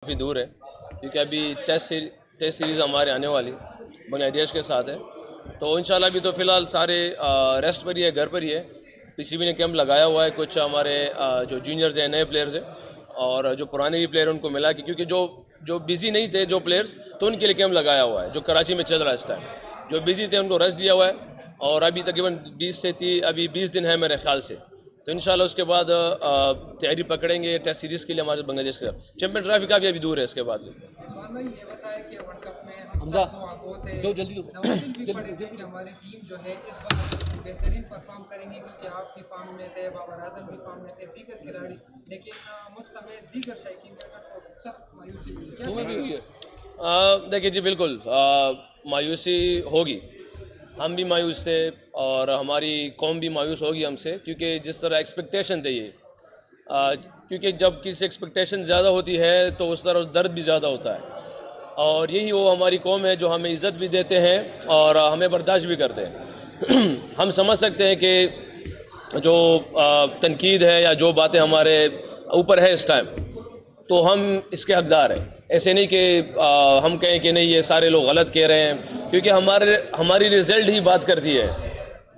काफ़ी दूर है क्योंकि अभी टेस्ट सीरीज़ हमारे आने वाली बांग्लादेश के साथ है। तो इंशाल्लाह अभी तो फ़िलहाल सारे रेस्ट पर ही है, घर पर ही है। पीसीबी ने कैंप लगाया हुआ है, कुछ हमारे जो जूनियर्स हैं, नए प्लेयर्स हैं, और जो पुराने भी प्लेयर उनको मिला कि क्योंकि जो बिज़ी नहीं थे जो प्लेयर्स, तो उनके लिए कैंप लगाया हुआ है जो कराची में चल रहा है इस टाइम। जो बिज़ी थे उनको रेस्ट दिया हुआ है और अभी तकरीबन 20 दिन है मेरे ख्याल से। तो इंशाल्लाह उसके बाद तैयारी पकड़ेंगे टेस्ट सीरीज़ के लिए हमारे बांग्लादेश के साथ। चैंपियन ट्रॉफी का भी अभी दूर है इसके बाद। जो जल्दी कि हमारी टीम जो है इस बार बेहतरीन परफॉर्म करेंगे क्योंकि आप भी फॉर्म में थे, बाबर आजम भी फॉर्म में थे, दीगर खिलाड़ी, लेकिन मुझ समय दीगर शायकीन को सख्त मायूसी हुई है। देखिए जी, बिल्कुल मायूसी होगी। हम भी मायूस थे और हमारी कौम भी मायूस होगी हमसे, क्योंकि जिस तरह एक्सपेक्टेशन थे ये, क्योंकि जब किसी एक्सपेक्टेशन ज़्यादा होती है तो उस तरह दर्द भी ज़्यादा होता है। और यही वो हमारी कौम है जो हमें इज़्ज़त भी देते हैं और हमें बर्दाश्त भी करते हैं। हम समझ सकते हैं कि जो तनकीद है या जो बातें हमारे ऊपर है इस टाइम, तो हम इसके हकदार हैं। ऐसे नहीं कि हम कहें कि नहीं ये सारे लोग गलत कह रहे हैं, क्योंकि हमारी रिज़ल्ट ही बात करती है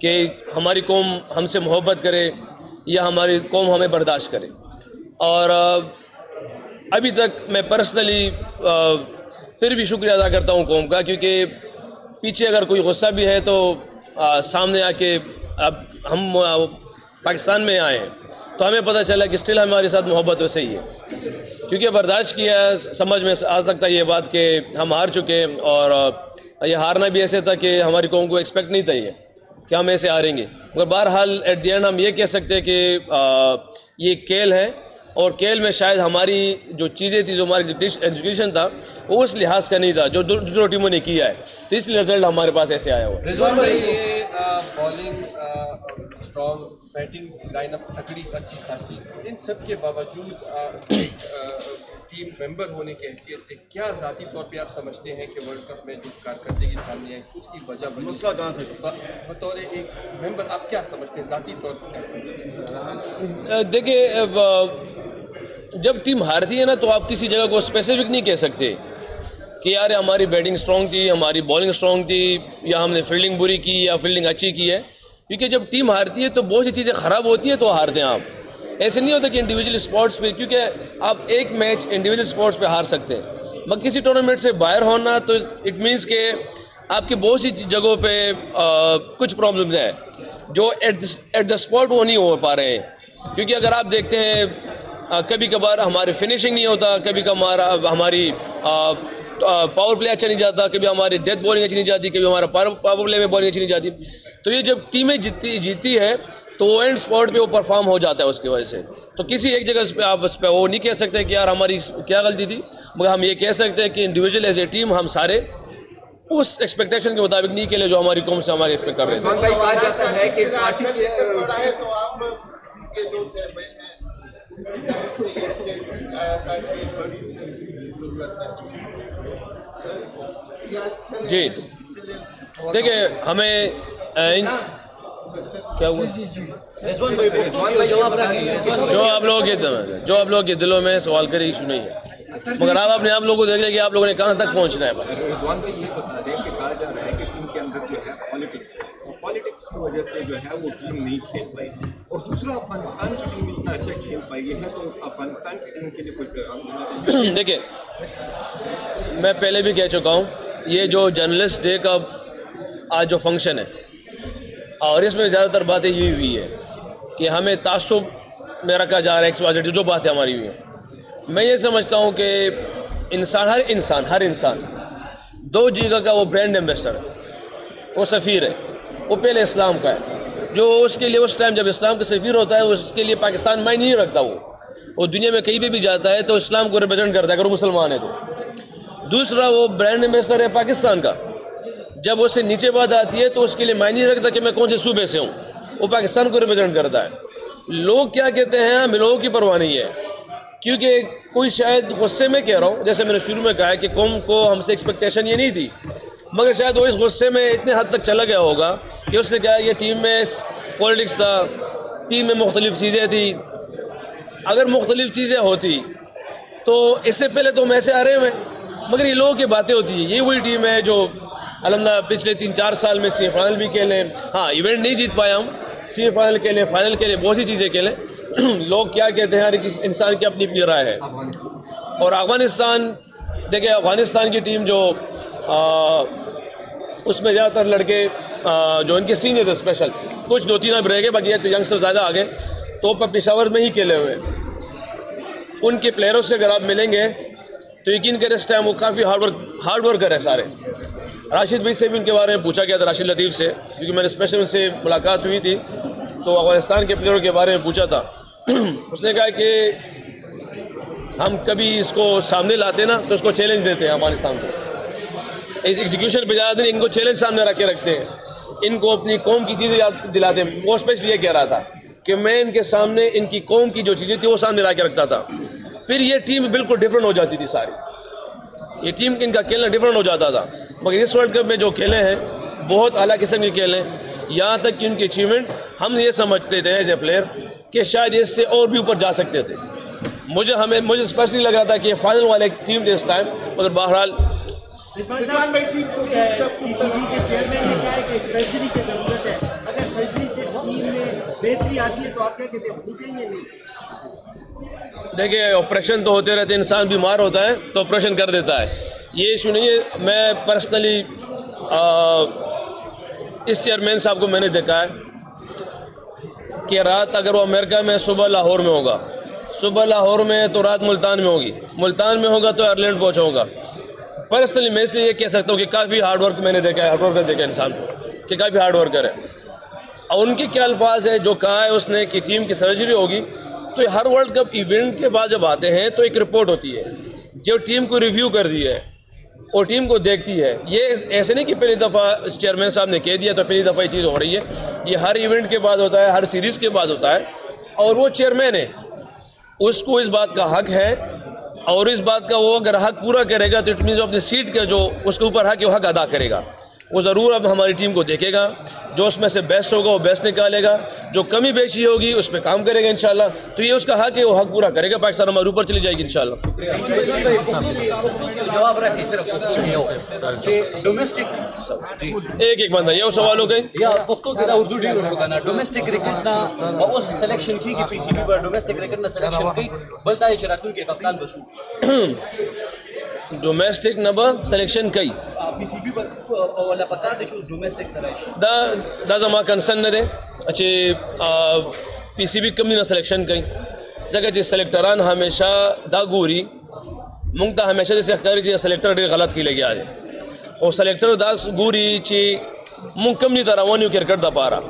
कि हमारी कौम हमसे मोहब्बत करे या हमारी कौम हमें बर्दाश्त करे। और अभी तक मैं पर्सनली फिर भी शुक्रिया अदा करता हूँ कौम का, क्योंकि पीछे अगर कोई गुस्सा भी है तो सामने आके अब हम पाकिस्तान में आए हैं तो हमें पता चला कि स्टिल हमारे साथ मोहब्बत वैसे ही है, क्योंकि बर्दाश्त किया। समझ में आ सकता है ये बात कि हम हार चुके हैं, और ये हारना भी ऐसे था कि हमारी कौम को एक्सपेक्ट नहीं था ये कि हम ऐसे हारेंगे। मगर बहरहाल एट द एंड हम ये कह सकते हैं कि ये खेल है, और खेल में शायद हमारी जो चीज़ें थी, जो हमारी एजुकेशन था, वो उस लिहाज का नहीं था जो दूसरों टीमों ने किया है, तो इसलिए रिजल्ट हमारे पास ऐसे आया हुआ। रिजवान भाई, ये बॉलिंग स्ट्रॉन्ग, बैटिंग लाइनअप तकड़ी अच्छी खासी, इन सब के बावजूद टीम मेंबर होने की हैसियत से क्या ज़ाती तौर पे आप समझते हैं कि वर्ल्ड कप में जो कारकर्दगी सामने आई उसकी वजह मसला कहाँ से, बतौर एक मेंबर आप क्या समझते हैं, ज़ाती तौर पर क्या समझते हैं? देखिए, जब टीम हारती है ना तो आप किसी जगह को स्पेसिफिक नहीं कह सकते कि यार हमारी बैटिंग स्ट्रॉन्ग थी, हमारी बॉलिंग स्ट्रॉन्ग थी, या हमने फील्डिंग बुरी की या फील्डिंग अच्छी की है। क्योंकि जब टीम हारती है तो बहुत सी चीज़ें ख़राब होती हैं तो हारते हैं आप। ऐसे नहीं होता कि इंडिविजुअल स्पोर्ट्स पे, क्योंकि आप एक मैच इंडिविजुअल स्पोर्ट्स पे हार सकते हैं, मगर किसी टूर्नामेंट से बाहर होना तो इट मीन्स के आपकी बहुत सी जगहों पे कुछ प्रॉब्लम्स हैं जो एट द स्पॉट वो नहीं हो पा रहे हैं। क्योंकि अगर आप देखते हैं कभी कभार हमारी फिनिशिंग नहीं होता, कभी कभार हमारी पावर प्ले अच्छा नहीं जाता, कभी हमारी डेथ बॉलिंग अच्छी नहीं जाती, कभी हमारा पावर प्ले में बॉलिंग अच्छी नहीं जाती। तो ये जब टीमें जीती है तो एंड स्पॉट पे वो परफॉर्म हो जाता है उसकी वजह से। तो किसी एक जगह पे आप उस पर वो नहीं कह सकते कि यार हमारी क्या गलती थी, मगर हम ये कह सकते हैं कि इंडिविजुअल एज ए टीम हम सारे उस एक्सपेक्टेशन के मुताबिक नहीं खेले जो हमारी कौम से हमारी एक्सपेक्ट कर रहे थे। जी देखिए, हमें क्या हुआ, जो आप लोगों के दिलों में सवाल करे इशू नहीं है, मगर आप अपने आप लोगों को देख लें कि आप लोगों ने कहाँ तक पहुँचना है। बस रिजवान भाई ये बता दें कि कहा जा रहा है कि टीम के अंदर जो है पॉलिटिक्स की वजह से जो है वो टीम नहीं खेल पाई, और दूसरा अफगानिस्तान की टीम इतना अच्छा खेल पाई है, तो अफगानिस्तान की टीम के लिए कोई पैगाम? देखिए, मैं पहले भी कह चुका हूँ, ये जो जर्नलिस्ट डे का आज जो फंक्शन है, और इसमें ज़्यादातर बातें यही हुई है कि हमें तासुब में रखा जा रहा है। एक्सवाइजेड जो बातें हमारी हुई हैं, मैं ये समझता हूँ कि हर इंसान दो जगह का वो ब्रांड एम्बेसडर है, वो सफ़ीर है, वो पहले इस्लाम का है, जो उसके लिए उस टाइम जब इस्लाम का सफ़ीर होता है उसके लिए पाकिस्तान मायने नहीं रखता। वो दुनिया में कहीं भी जाता है तो इस्लाम को रिप्रेजेंट करता है अगर वो मुसलमान है तो। दूसरा, वो ब्रांड एम्बेसडर है पाकिस्तान का, जब उससे नीचे बात आती है तो उसके लिए मायने नहीं रखता कि मैं कौन से सूबे से हूँ, वो पाकिस्तान को रिप्रेजेंट करता है। लोग क्या कहते हैं हमें लोगों की परवाह नहीं है, क्योंकि कोई शायद गुस्से में कह रहा हूँ, जैसे मैंने शुरू में कहा है कि कौम को हमसे एक्सपेक्टेशन ये नहीं थी, मगर शायद वो इस गुस्से में इतने हद तक चला गया होगा कि उसने कहा ये टीम में पॉलिटिक्स था, टीम में मुख्तलिफ चीज़ें थी। अगर मुख्तलिफ चीज़ें होती तो इससे पहले तो हम ऐसे आ रहे हुए, मगर ये लोगों की बातें होती है। ये वही टीम है जो अल्हम्दुलिल्लाह पिछले 3-4 साल में सेमीफाइनल भी खेले। हाँ, इवेंट नहीं जीत पाया हम, सेमीफाइनल खेले, फाइनल खेले, बहुत सी चीज़ें खेले। लोग क्या कहते हैं, हर किसी इंसान की अपनी अपनी राय है। और अफगानिस्तान, देखिए अफगानिस्तान की टीम जो उसमें ज़्यादातर लड़के जो इनके सीनियर्स है स्पेशल, कुछ 2-3 अब रह गए, बाकी तो यंगस्टर ज़्यादा आ गए, तो पेशावर में ही खेले हुए। उनके प्लेयरों से अगर आप मिलेंगे तो यकीन करें इस टाइम वो काफ़ी हार्ड वर्कर है सारे। राशिद भाई से भी उनके बारे में पूछा गया था, राशिद लतीफ़ से, क्योंकि मैंने स्पेशल उनसे मुलाकात हुई थी, तो अफगानिस्तान के प्लेयरों के बारे में पूछा था। उसने कहा कि हम कभी इसको सामने लाते ना तो उसको चैलेंज देते हैं अफगानिस्तान को, एग्जीक्यूशन पे ज़्यादा नहीं, इनको चैलेंज सामने रख के रखते हैं, इनको अपनी कौम की चीज़ें याद दिलाते हैं। वो स्पेशली ये कह रहा था कि मैं इनके सामने इनकी कौम की जो चीज़ें थी वो सामने ला के रखता था, फिर ये टीम बिल्कुल डिफरेंट हो जाती थी सारी, ये टीम इनका खेलना डिफरेंट हो जाता था। मगर इस वर्ल्ड कप में जो खेले हैं बहुत आला किस्म के खेले हैं, यहाँ तक कि उनकी अचीवमेंट हम ये समझते थे एज ए प्लेयर कि शायद इससे और भी ऊपर जा सकते थे। मुझे स्पेशली लग रहा था कि ये फाइनल वाले टीम थे इस टाइम, मगर बहरहाल रिजवान भाई टीम को पीसीबी के चेयरमैन ने कहा है कि एक सर्जरी की जरूरत है, अगर सर्जरी से टीम में बेहतरी आती है तो आप क्या कहते हैं, होनी चाहिए नहीं? देखिए ऑपरेशन तो होते रहते, इंसान बीमार होता है तो ऑपरेशन कर देता है, ये इशू नहीं है। मैं पर्सनली इस चेयरमैन साहब को मैंने देखा है कि रात अगर वो अमेरिका में सुबह लाहौर में होगा, सुबह लाहौर में तो रात मुल्तान में होगी, मुल्तान में होगा तो आयरलैंड पहुँचाऊँगा। पर्सनली मैं इसलिए ये कह सकता हूँ कि काफ़ी हार्ड वर्क मैंने देखा है, हार्ड वर्कर देखा इंसान को कि काफ़ी हार्ड वर्कर है। और उनके क्या अल्फाज है, जो कहा है उसने कि टीम की सर्जरी होगी, तो हर वर्ल्ड कप इवेंट के बाद जब आते हैं तो एक रिपोर्ट होती है जो टीम को रिव्यू कर दी है और टीम को देखती है। ये ऐसे नहीं कि पहली दफ़ा चेयरमैन साहब ने कह दिया तो पहली दफ़ा ये चीज़ हो रही है, ये हर इवेंट के बाद होता है, हर सीरीज़ के बाद होता है। और वो चेयरमैन है, उसको इस बात का हक है, और इस बात का वो अगर हक पूरा करेगा तो इट मीन्स अपनी सीट का जो उसके ऊपर हक है वो हक अदा करेगा। वो ज़रूर अब हमारी टीम को देखेगा, जो उसमें से बेस्ट होगा वो बेस्ट निकालेगा, जो कमी बेशी होगी उस पर काम करेगा इंशाल्लाह। तो ये उसका हक है, वो हक पूरा करेगा, पाकिस्तान हमारे ऊपर चली जाएगी इंशाल्लाह। एक एक बंदा ये सवाल हो गई डोमेस्टिक क्रिकेट ना उस सिलेक्शन की पीसीबी पर डोमेस्टिक क्रिकेट ना सिलेक्शन की बलता है शराकतुन के कप्तान बसू डोमेस्टिक नंबर सिलेक्शन कई पीसीबी पर वाला पता दे उस डोमेस्टिक तराश दा जमा कंसर्न न दे अच्छे पीसीबी कमी ना सिलेक्शन कई जगह जी सिलेक्टरान हमेशा दा गोरी मुंगता हमेशा जैसे खरी जी सिलेक्टर डे गलत की लगी आज और सिलेक्टर दास गोरी ची मुंग कम नहीं तरह वो क्रिकेट दा पारा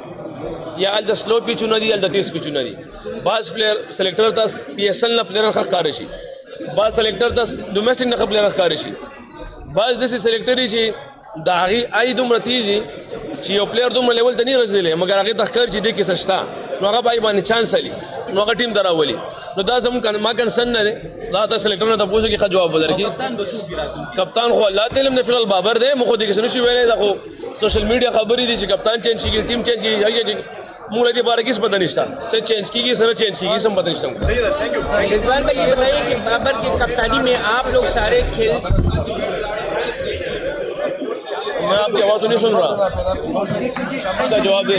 या अल द स्लो पिच नदी अल द तेज पिच नदी बाज प्लेयर सिलेक्टर दास पीएसएल ना प्लेयर खा कारशी बाज सिलेक्टर दास डोमेस्टिक ना प्लेयर खा कारशी बाज दिस सिलेक्टरी ची दागी आई दुम रतीजी ची ओ प्लेयर दुम लेवल तनी रजले मगर आगे तखकर ची दे की सस्ता नोगा बाई बानी चांस अली नोगा टीम दरा वली नो दास हम कन मा कंसन ने ला ता सिलेक्टर ने तपूसो की जवाब बदर की कप्तान बसू गिरातू कप्तान खो अल्लाह तेलम ने फिलहाल बाबर दे मुखो दी किसनु शिवेले देखो सोशल मीडिया खबरी दी कप्तान चेंज की टीम चेंज की है ये मूल के बारे किस पता नहीं था से चेंज की सर चेंज की सब पता नहीं था। रिजवान भाई ये बताइए कि बाबर की कप्तानी में आप लोग सारे खेल, मैं आपकी आवाज़ तो नहीं सुन रहा, इसका जवाब दे।